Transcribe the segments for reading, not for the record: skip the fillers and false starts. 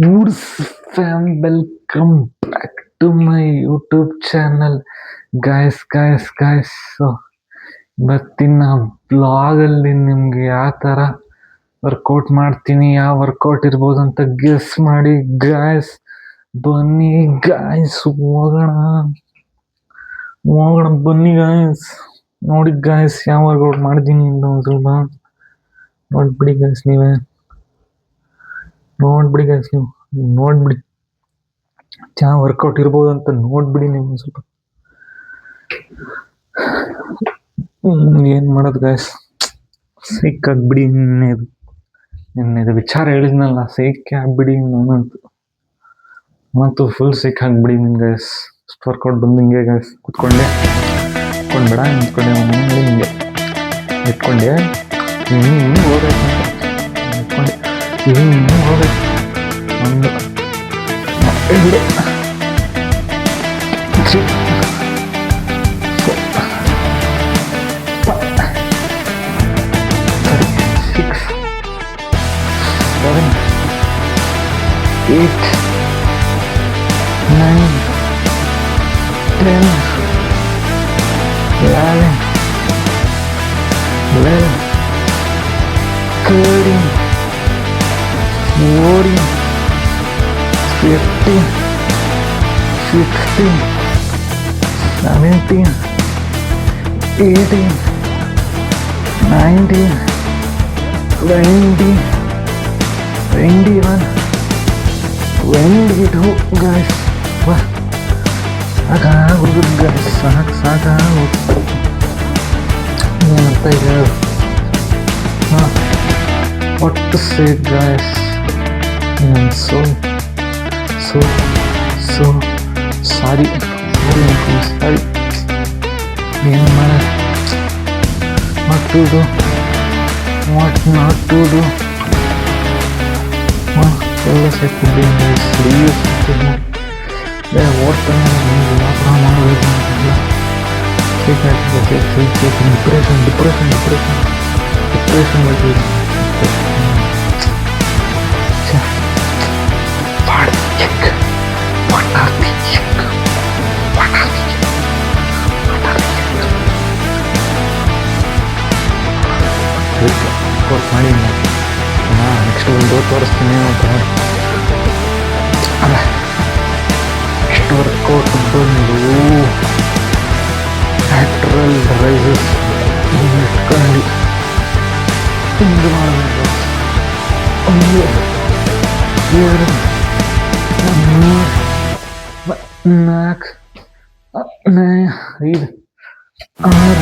Woods fam, welcome back to my YouTube channel. Guys. So, ಇವತ್ತಿನ ಬ್ಲಾಗಲ್ಲಿ ನಿಮ್ಗೆ ಯಾವ ಥರ ವರ್ಕೌಟ್ ಮಾಡ್ತೀನಿ, ಯಾವ ವರ್ಕೌಟ್ ಇರ್ಬೋದು ಅಂತ ಗೆಸ್ ಮಾಡಿ ಗಾಯ್ಸ್. ಬನ್ನಿ ಗಾಯ್ಸ್, ಹೋಗೋಣ ಬನ್ನಿ ಗಾಯ್ಸ್. ನೋಡಿ ಗಾಯ್ಸ್, ಯಾವ ವರ್ಕೌಟ್ ಮಾಡಿದ್ದೀನಿ ಅಂತ ಒಂದು ಸ್ವಲ್ಪ ನೋಡ್ಬಿಡಿ ಗಾಯ್ಸ್. ನೋಡ್ಬಿಡಿ ಗಾಯ್ಸ್, ನೀವು ನೋಡ್ಬಿಡಿ ಯಾವ ವರ್ಕೌಟ್ ಇರ್ಬೋದು ಅಂತ ನೋಡ್ಬಿಡಿ ನೀವು ಒಂದು ಸ್ವಲ್ಪ. ಏನು ಮಾಡೋದು ಗಾಯ್ಸ್, ಸಿಕ್ಕಾಗ್ಬಿಡಿ. ನಿನ್ನೆದು ವಿಚಾರ ಹೇಳಿದ್ನಲ್ಲ, ಸಿಕ್ಕೇ ಆಗ್ಬಿಡಿ. ನಾನಂತೂ ಫುಲ್ ಸಿಕ್ಕಾಗ್ಬಿಡಿ ಗಾಯ್ಸ್. ಅಷ್ಟು ವರ್ಕೌಟ್ ಬಂದು ಹಿಂಗೆ ಗಾಯ್ಸ್, ಕೂತ್ಕೊಂಡೆ ಬೇಡ ನಿಂತ್ಕೊಂಡೆ, ಹಿಂಗೆ ಇಟ್ಕೊಂಡೆ ಹಿಂಗೆ ಹೋಗ್ಬೇಕು, ಇಟ್ಕೊಂಡೆ ಹಿಂಗೆ ಹೋಗ್ಬೇಕು. ಒಂದು 2 3 4 5 6 7 8 9 10 11 12 13 14 15 16 17 18 19 20 21 22 guys. ಸಾಕಾಗೋದು guys, ಸಾಕಾಗೋದು. ಏನಂತ ಈಗ what to say guys. So sorry. ಏನು ಮಾಡೋದು, what to do, what not to do. ಎಲ್ಲ ಸೇರ್ತಿದ್ದೀನಿ ಸೀರಿಯಸ್ ಓದ್ತಾನೆ ಮಾತ್ರ ಮಾಡಬೇಕು ಅಂತೆಲ್ಲ ಬೇಕಾಗ್ತದೆ. ಡಿಪ್ರೆಷನ್ ಮಾಡ್ತೀವಿ. ಕೋರ್ಸ್ ಮಾಡಿ ನೆಕ್ಸ್ಟ್ ಒಂದು ತೋರಿಸ್ತೀನಿ ಅಂತ ನೋಡಿ. ನೆಕ್ಸ್ಟ್ ವರ್ಕೌಟ್ ಬಂದು ಲ್ಯಾಟ್ರಲ್ ರೈಸಸ್ ಇಟ್ಕೊಂಡು ಹಿಂಗೆ ಮಾಡಬೇಕು. 1 2 3 4 5 6 7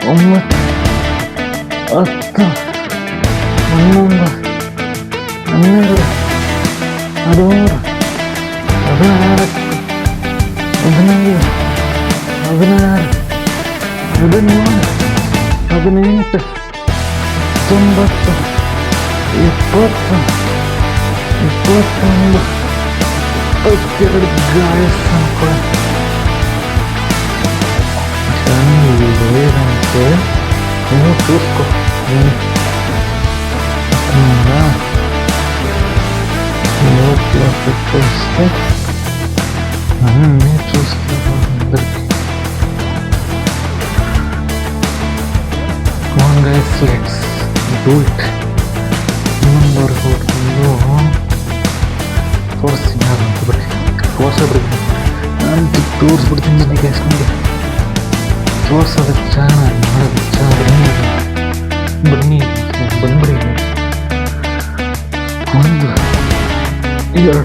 8 9 10 11 12 13 14 15 16 17 18 19 20 21 22 ಗಾಯಸ್ ಅನ್ಕೊಳ್ಳಿ. లేదంటే నువ్వు చూసుకో. లోపల పెట్టేస్తే అన్నీ చూసుకో అందరికి. Guys, let's do it. ಇನ್ನೊಂದು ವರ್ಕೌಟ್ ಬಂದು ತೋರಿಸ್ತೀನಿ. ತೋರಿಸ್ಬಿಡ್ತೀನಿ, ನಾನು ತೋರಿಸ್ಬಿಡ್ತೀನಿ ಗೈಸ್. ನೋಡಿ ತೋರ್ಸೋದು ಚೆನ್ನಾಗಿ ಮಾಡೋದು ಚೆನ್ನಾಗಿ ಬನ್ನಿ ಬಂದ್ಬಿಡಿ. 1 2 3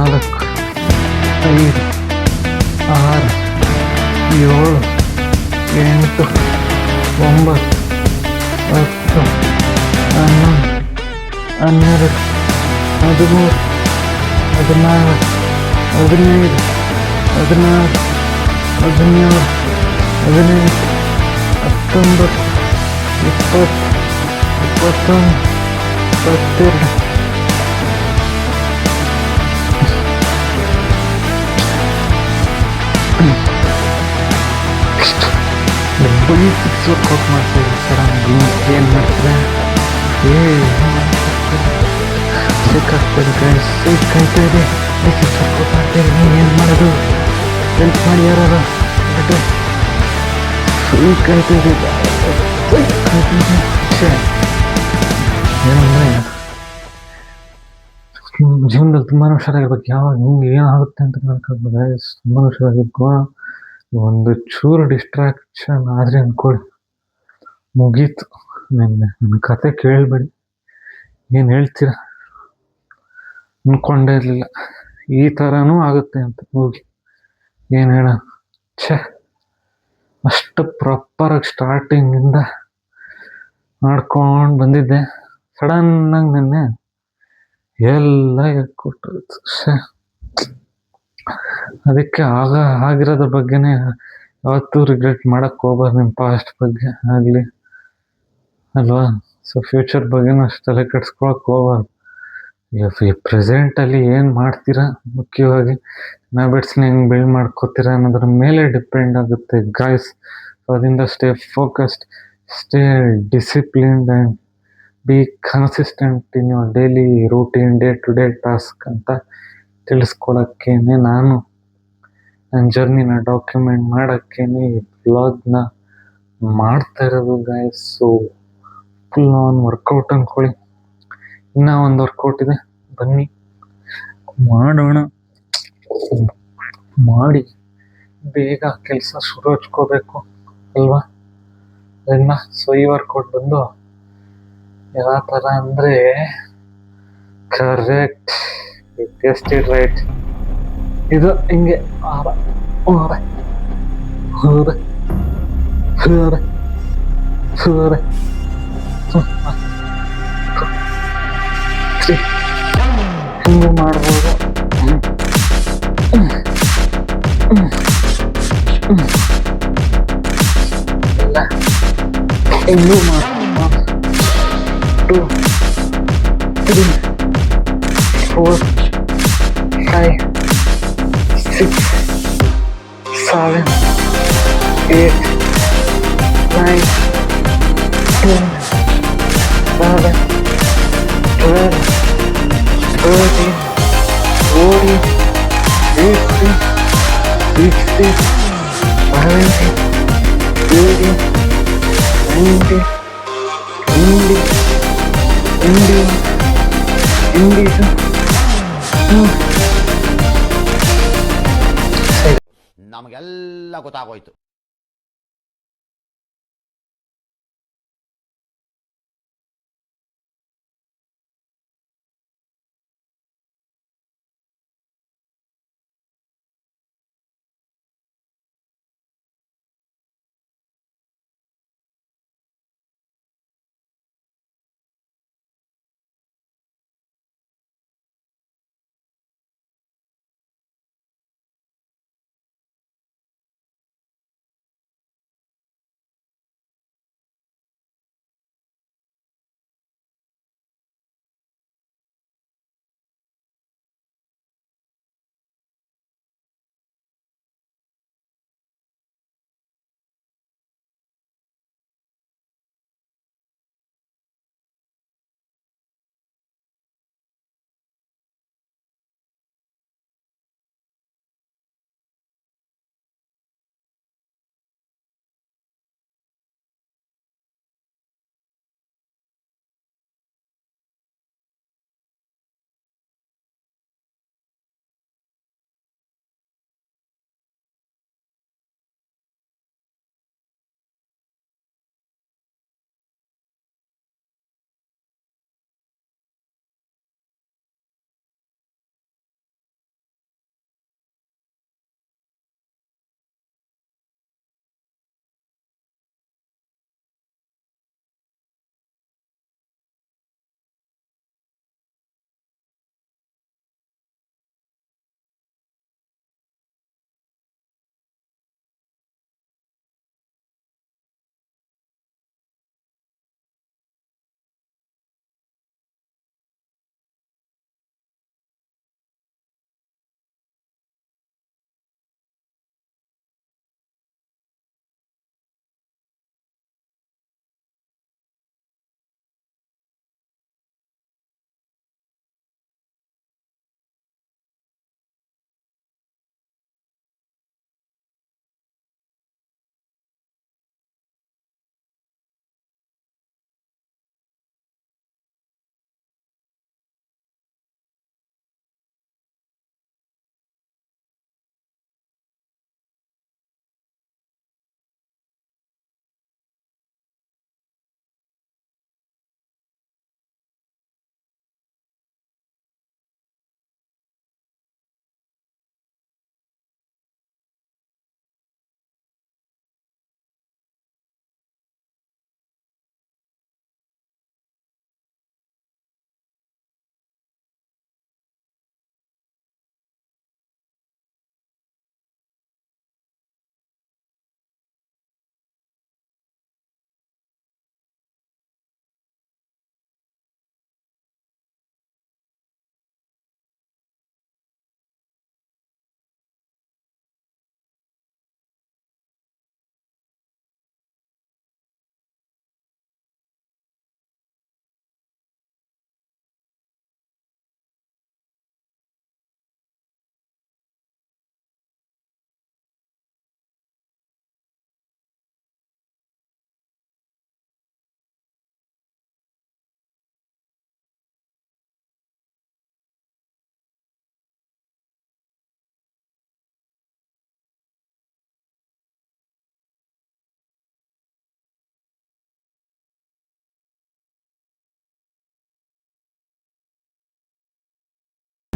4 5 6 7 8 9 10 11 12 13 14 15 16 17 18 19 20 21 22 next ಬರೀ ಸಿಕ್ಸ್ ವರ್ಕೌಟ್ ಮಾಡ್ತಾ ಇದ್ದೀನಿ ಸಡನ್ ಏನು ಮಾಡ್ತೀರಾ ಸಿಕ್ ಆಗ್ತದೆ ಗೈಸ್ ಸಿಕ್ ಆಯ್ತಾ ಇದೆ ಸಿಕ್ಸ್ ವರ್ಕೌಟ್ ಮಾಡ್ತಾ ಇದ್ದೀನಿ ಏನು ಮಾಡೋದು ಹೆಲ್ಪ್ ಮಾಡಿ ಯಾರು ಸಿಕ್ ಆಯ್ತಾ ಇದೆ ಏನಂದರೆ ಜೀವನದಲ್ಲಿ ತುಂಬಾ ಹುಷಾರಾಗಿರ್ಬೇಕು ಯಾವಾಗ ಹಿಂಗೆ ಏನಾಗುತ್ತೆ ಅಂತ ಹೇಳ್ಕೊಂಡು ಗೈಸ್ ತುಂಬ ಹುಷಾರಾಗಿರ್ಬೇಕು ಒಂದು ಚೂರು ಡಿಸ್ಟ್ರಾಕ್ಷನ್ ಆದರೆ ಅಂದ್ಕೊಳ್ಳಿ ಮುಗೀತು ನನ್ನ ಕತೆ ಕೇಳಬೇಡಿ ಏನು ಹೇಳ್ತೀರ ಅಂದ್ಕೊಂಡೇ ಇರಲಿಲ್ಲ ಈ ಥರನೂ ಆಗುತ್ತೆ ಅಂತ ಹೋಗಿ ಏನು ಹೇಳ ಛೇ ಅಷ್ಟು ಪ್ರಾಪರಾಗಿ ಸ್ಟಾರ್ಟಿಂಗಿಂದ ಮಾಡ್ಕೊಂಡು ಬಂದಿದ್ದೆ ಸಡನ್ನಾಗಿ ನೆನ್ನೆ ಎಲ್ಲ ಕೊಟ್ಟೋಯ್ತು ಛೇ ಅದಕ್ಕೆ ಆಗಿರೋದ್ರ ಬಗ್ಗೆನೇ ಯಾವತ್ತೂ ರಿಗ್ರೆಟ್ ಮಾಡಕ್ಕೆ ಹೋಗ್ಬಾರ್ದು ನಿಮ್ಮ ಪಾಸ್ಟ್ ಬಗ್ಗೆ ಆಗಲಿ ಅಲ್ವಾ ಸೊ ಫ್ಯೂಚರ್ ಬಗ್ಗೆನೂ ಅಷ್ಟು ತಲೆ ಕೆಡ್ಸ್ಕೊಳಕ್ಕೆ ಹೋಗ್ಬಾರ್ದು ಈ ಪ್ರೆಸೆಂಟಲ್ಲಿ ಏನು ಮಾಡ್ತೀರಾ ಮುಖ್ಯವಾಗಿ ಹ್ಯಾಬಿಟ್ಸ್ನ ಹೆಂಗೆ ಬಿಲ್ಡ್ ಮಾಡ್ಕೋತೀರಾ ಅನ್ನೋದ್ರ ಮೇಲೆ ಡಿಪೆಂಡ್ ಆಗುತ್ತೆ ಗಾಯ್ಸ್ ಸೊ ಅದರಿಂದ stay focused stay disciplined and be consistent in your daily routine day to day task ಅಂತ ತಿಳಿಸ್ಕೊಡೋಕ್ಕೇನೆ ನಾನು ನನ್ನ ಜರ್ನಿನ ಡಾಕ್ಯುಮೆಂಟ್ ಮಾಡೋಕ್ಕೇನೆ ಈ ಬ್ಲಾಗ್ನ ಮಾಡ್ತಾ ಇರೋದು guys so full on workout ಅಂದ್ಕೊಳ್ಳಿ ಇನ್ನೂ ಒಂದು ವರ್ಕೌಟ್ ಇದೆ ಬನ್ನಿ ಮಾಡೋಣ ಮಾಡಿ ಬೇಗ ಕೆಲಸ ಶುರು ಹಚ್ಕೋಬೇಕು ಅಲ್ವಾ ಅದನ್ನ ಸೊ ಈ ವರ್ಕೌಟ್ ಬಂದು ಯಾವ ಥರ ಅಂದರೆ ಕರೆಕ್ಟ್ ಗೆಸ್ಟೆಡ್ ರೈಟ್ ಇದು ಹಿಂಗೆ ಆರ ಹೋರೆ ಹೋರೆ ಹೋರೆ ಹೋರೆ ಹಿಂಗೆ ಮಾಡ್ಬೋದು ಇಲ್ಲ ಇನ್ನೂ ಮಾಡ್ಬೋದು 2 3 4 5 6 7 8 9 10 11 12 13 14 15 16 17 18 19 ನಮಗೆಲ್ಲ ಗೊತ್ತಾಗೋಯ್ತು.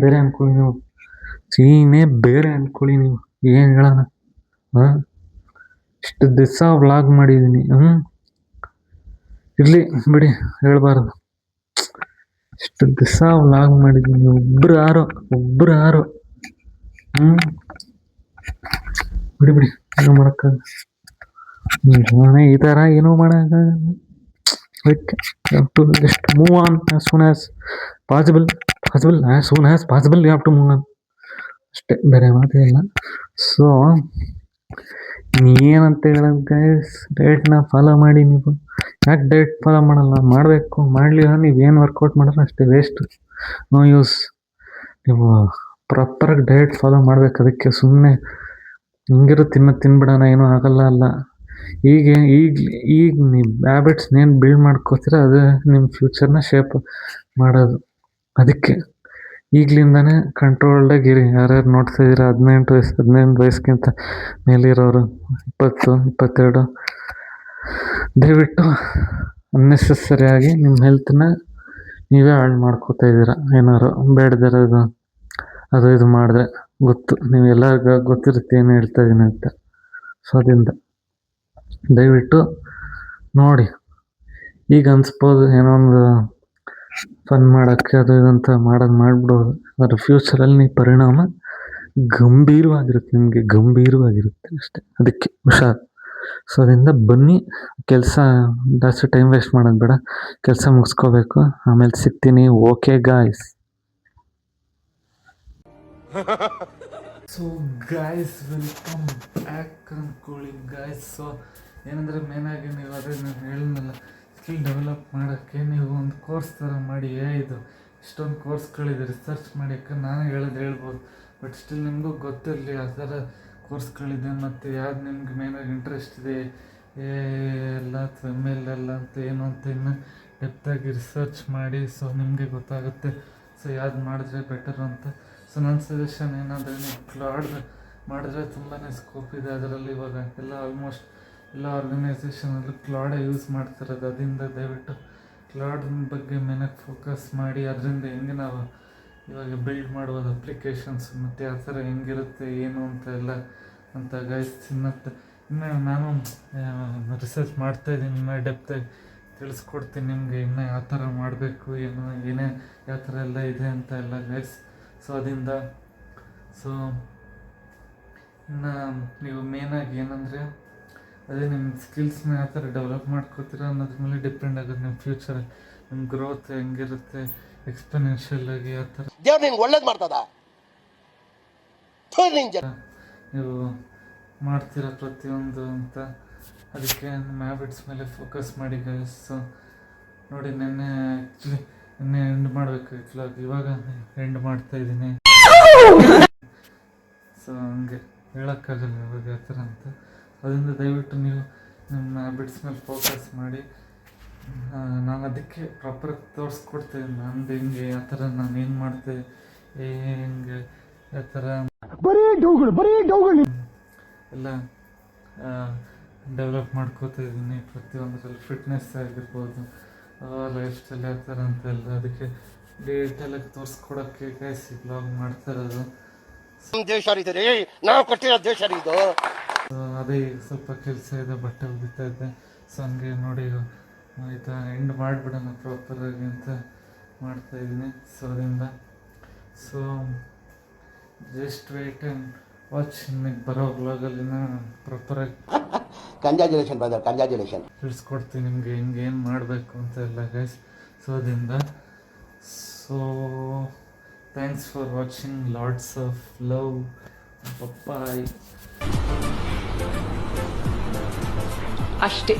ಬೇರೆ ಅನ್ಕೊಳ್ಳಿ ನೀವು, ಸೀನೇ ಬೇರೆ ಅನ್ಕೊಳ್ಳಿ ನೀವು. ಏನು ಹೇಳೋಣ, ಹಾಂ ಇಷ್ಟು ದಿವಸ ವ್ಲಾಗ್ ಮಾಡಿದ್ದೀನಿ. ಇರಲಿ ಬಿಡಿ, ಹೇಳ್ಬಾರ್ದು. ಇಷ್ಟು ದಿವಸ ವ್ಲಾಗ್ ಮಾಡಿದ್ದೀನಿ, ಒಬ್ರು ಯಾರೋ ಬಿಡಿ ಬಿಡಿ, ಏನೋ ಮಾಡೋಕ್ಕಾಗ ಈ ಥರ ಏನೋ ಮಾಡೋಕ್ಕಾಗಲ್ಲ. Just move on as soon as possible as soon as possible you have to move on ಅಷ್ಟೇ, ಬೇರೆ ಮಾತೇ ಇಲ್ಲ. ಸೊ ಏನಂತ ಹೇಳೋದು ಗೈಸ್, ಡಯಟ್ನ ಫಾಲೋ ಮಾಡಿ. ನೀವು ಯಾಕೆ ಡಯಟ್ ಫಾಲೋ ಮಾಡಲ್ಲ? ಮಾಡಬೇಕು. ಮಾಡಲಿಲ್ಲ ನೀವೇನು ವರ್ಕೌಟ್ ಮಾಡಿದ್ರೆ ಅಷ್ಟೇ ವೇಸ್ಟ್, ನೋ ಯೂಸ್. ನೀವು ಪ್ರಾಪರಾಗಿ ಡಯಟ್ ಫಾಲೋ ಮಾಡ್ಬೇಕು. ಅದಕ್ಕೆ ಸುಮ್ಮನೆ ಹಿಂಗಿರೋ ತಿನ್ಬಿಡೋಣ, ಏನೂ ಆಗಲ್ಲ ಅಲ್ಲ. ಈಗ ನೀವು ಹ್ಯಾಬಿಟ್ಸ್ನೇನು ಬಿಲ್ಡ್ ಮಾಡ್ಕೋತೀರ, ಅದು ನಿಮ್ಮ ಫ್ಯೂಚರ್ನ ಶೇಪ್ ಮಾಡೋದು. ಅದಕ್ಕೆ ಈಗಲಿಂದನೇ ಕಂಟ್ರೋಲ್ಡಾಗಿರಿ. ಯಾರ್ಯಾರು ನೋಡ್ತಾ ಇದ್ದೀರಾ, 18 ವಯಸ್ಸಿಗಿಂತ ಮೇಲಿರೋರು, 20, 22, ದಯವಿಟ್ಟು ಅನ್ನೆಸೆಸರಿಯಾಗಿ ನಿಮ್ಮ ಹೆಲ್ತನ್ನ ನೀವೇ ಹಾಳು ಮಾಡ್ಕೋತಾ ಇದ್ದೀರಾ. ಏನಾರು ಬೇಡದಿರೋದು ಅದು ಇದು ಮಾಡಿದ್ರೆ ಗೊತ್ತು, ನೀವು ಎಲ್ಲರಿಗೂ ಗೊತ್ತಿರುತ್ತೆ ಏನು ಹೇಳ್ತಾ ಇದ್ದೀನಿ ಅಂತ. ಸೊ ಅದರಿಂದ ದಯವಿಟ್ಟು ನೋಡಿ. ಈಗ ಅನ್ಸ್ಬೋದು ಏನೋ ಒಂದು ಫನ್ ಮಾಡೋಕ್ಕೆ ಅದು ಇದಂತ ಮಾಡಿಬಿಡೋದು. ಅದರ ಫ್ಯೂಚರಲ್ಲಿ ಪರಿಣಾಮ ಗಂಭೀರವಾಗಿರುತ್ತೆ ಅಷ್ಟೇ. ಅದಕ್ಕೆ ಹುಷಾರು. ಸೊ ಅದರಿಂದ ಬನ್ನಿ, ಕೆಲಸ ಜಾಸ್ತಿ ಟೈಮ್ ವೇಸ್ಟ್ ಮಾಡೋದು ಬೇಡ, ಕೆಲಸ ಮುಗಿಸ್ಕೋಬೇಕು. ಆಮೇಲೆ ಸಿಗ್ತೀನಿ. Okay guys. So guys, welcome back ಅಂದ್ಕೊಳ್ಳಿ ಗಾಯ್ಸ್. ಸೊ ಏನಂದರೆ ಮೇನಾಗಿ ನೀವು ಅದೇ ನಾನು ಹೇಳಿದ್ನಲ್ಲ, ಸ್ಕಿಲ್ ಡೆವಲಪ್ ಮಾಡೋಕ್ಕೆ ನೀವು ಒಂದು ಕೋರ್ಸ್ ಥರ ಮಾಡಿ. ಇದು ಇಷ್ಟೊಂದು ಕೋರ್ಸ್ಗಳಿದೆ, ರಿಸರ್ಚ್ ಮಾಡಿ. ಯಾಕಂದ್ರೆ ನಾನು ಹೇಳ್ಬೋದು, ಬಟ್ ಸ್ಟಿಲ್ ನಿಮಗೂ ಗೊತ್ತಿರಲಿ ಆ ಥರ ಕೋರ್ಸ್ಗಳಿದೆ, ಮತ್ತು ಯಾವ್ದು ನಿಮ್ಗೆ ಮೇನಾಗಿ ಇಂಟ್ರೆಸ್ಟ್ ಇದೆ, ಎಲ್ಲ ಅಥವಾ ML ಅಂತ ಏನು ಅಂತ ಇನ್ನು ಡೆಪ್ತಾಗಿ ರಿಸರ್ಚ್ ಮಾಡಿ. ಸೊ ನಿಮಗೆ ಗೊತ್ತಾಗುತ್ತೆ ಸೊ ಯಾವ್ದು ಮಾಡಿದ್ರೆ ಬೆಟರು ಅಂತ. ಸೊ ನನ್ನ ಸಜೆಷನ್ ಏನಂದರೆ, ನೀವು ಕ್ಲಾಡ್ ಮಾಡಿದ್ರೆ ತುಂಬಾ ಸ್ಕೋಪ್ ಇದೆ ಅದರಲ್ಲಿ. ಇವಾಗ ಆಲ್ಮೋಸ್ಟ್ ಎಲ್ಲ ಆರ್ಗನೈಸೇಷನಲ್ಲೂ ಕ್ಲಾಡೇ ಯೂಸ್ ಮಾಡ್ತಿರೋದು. ಅದರಿಂದ ದಯವಿಟ್ಟು ಕ್ಲಾಡ್ ಬಗ್ಗೆ ಮೇನಾಗಿ ಫೋಕಸ್ ಮಾಡಿ. ಅದರಿಂದ ಹೆಂಗೆ ನಾವು ಇವಾಗ ಬಿಲ್ಡ್ ಮಾಡ್ಬೋದು ಅಪ್ಲಿಕೇಶನ್ಸ್, ಮತ್ತು ಆ ಥರ ಹೆಂಗಿರುತ್ತೆ ಏನು ಅಂತ ಎಲ್ಲ ಅಂತ ಗೈಸ್. ಇನ್ನು ನಾನು ರಿಸರ್ಚ್ ಮಾಡ್ತಾಯಿದ್ದೀನಿ, ಇನ್ನು ಡೆಪ್ತಾಗಿ ತಿಳಿಸ್ಕೊಡ್ತೀನಿ ನಿಮಗೆ ಇನ್ನು ಯಾವ ಥರ ಮಾಡಬೇಕು, ಏನೇ ಯಾವ ಥರ ಎಲ್ಲ ಇದೆ ಅಂತ ಎಲ್ಲ ಗೈಸ್. ಸೊ ಅದರಿಂದ ಇನ್ನು ನೀವು ಮೇನಾಗಿ ಏನಂದರೆ, ಅದೇ ನಿಮ್ಮ ಸ್ಕಿಲ್ಸ್ನ ಯಾವ ಥರ ಡೆವಲಪ್ ಮಾಡ್ಕೋತೀರ ಅನ್ನೋದ್ರ ಮೇಲೆ ಡಿಪೆಂಡ್ ಆಗುತ್ತೆ ನಿಮ್ಮ ಫ್ಯೂಚರ್, ನಿಮ್ಮ ಗ್ರೋತ್ ಹೆಂಗಿರುತ್ತೆ ಎಕ್ಸ್ಪೆನೆನ್ಷಿಯಲ್ ಆಗಿ. ಆ ಥರ ದೇವ್ರು ನಿಂಗೆ ಒಳ್ಳೇದು ಮಾಡ್ತದ, ನೀವು ಮಾಡ್ತೀರ ಪ್ರತಿಯೊಂದು ಅಂತ. ಅದಕ್ಕೆ ನಿಮ್ಮ ಹ್ಯಾಬಿಟ್ಸ್ ಮೇಲೆ ಫೋಕಸ್ ಮಾಡಿ ಗೈಸ್. ಸೊ ನೋಡಿ, ನಿನ್ನೆ ಎಂಡ್ ಮಾಡಬೇಕಾಗಿತ್ತು, ಇವಾಗ ಎಂಡ್ ಮಾಡ್ತಾಯಿದ್ದೀನಿ. ಸೊ ಹಂಗೆ ಹೇಳೋಕ್ಕಾಗಲ್ಲ ಇವಾಗ ಆ ಥರ ಅಂತ. ಅದರಿಂದ ದಯವಿಟ್ಟು ನೀವು ನಿಮ್ಮ ಹ್ಯಾಬಿಟ್ಸ್ ಮೇಲೆ ಫೋಕಸ್ ಮಾಡಿ. ನಾನು ಅದಕ್ಕೆ ಪ್ರಾಪರಾಗಿ ತೋರಿಸ್ಕೊಡ್ತೀನಿ, ನಂದು ಹೆಂಗೆ ಆ ಥರ ನಾನು ಏನು ಮಾಡ್ತೆ, ಹೆಂಗೆ ಆ ಥರ ಬರೀ ಡೌಗಳು ಎಲ್ಲ ಡೆವಲಪ್ ಮಾಡ್ಕೋತಾ ಇದ್ದೀನಿ ಪ್ರತಿಯೊಂದರಲ್ಲಿ. ಫಿಟ್ನೆಸ್ ಆಗಿರ್ಬೋದು, ಲೈಫ್ ಸ್ಟೈಲ್ ಯಾವ ಥರ ಅಂತೆಲ್ಲ, ಅದಕ್ಕೆ ಡೀಟೇಲಾಗಿ ತೋರಿಸ್ಕೊಡೋಕ್ಕೆ ಗೈಸ್ ಈ ಬ್ಲಾಗ್ ಮಾಡ್ತಾ ಇರೋದು. ದೇಶ ರೀ, ನಾವು ಕೊಟ್ಟಿರೋ ದೇಶ ಇದು. ಅದೇ ಸ್ವಲ್ಪ ಕೆಲಸ ಇದೆ, ಬಟ್ಟೆ ಒಗಿತಾ ಇದ್ದೆ. ಸೊ ಹಂಗೆ ನೋಡಿ ಆಯಿತಾ, ಎಂಡ್ ಮಾಡಿಬಿಡೋಣ ಪ್ರಾಪರಾಗಿ ಅಂತ ಮಾಡ್ತಾಯಿದ್ದೀನಿ. ಸೊ ಅದರಿಂದ ಜಸ್ಟ್ ವೇಟ್ ಆ್ಯಂಡ್ ವಾಚ್. ನಿಮಗೆ ಬರೋ ಬ್ಲಾಗಲ್ಲಿನ ಪ್ರಾಪರಾಗಿ ಕಂಗ್ರ್ಯಾಚುಲೇಷನ್ ತಿಳಿಸ್ಕೊಡ್ತೀನಿ ನಿಮಗೆ ಹೆಂಗೆ ಏನು ಮಾಡಬೇಕು ಅಂತ ಎಲ್ಲ ಗೈಸ್. ಸೊ ಅದರಿಂದ thanks for watching. Lots of love. Bye. ಅಷ್ಟೇ.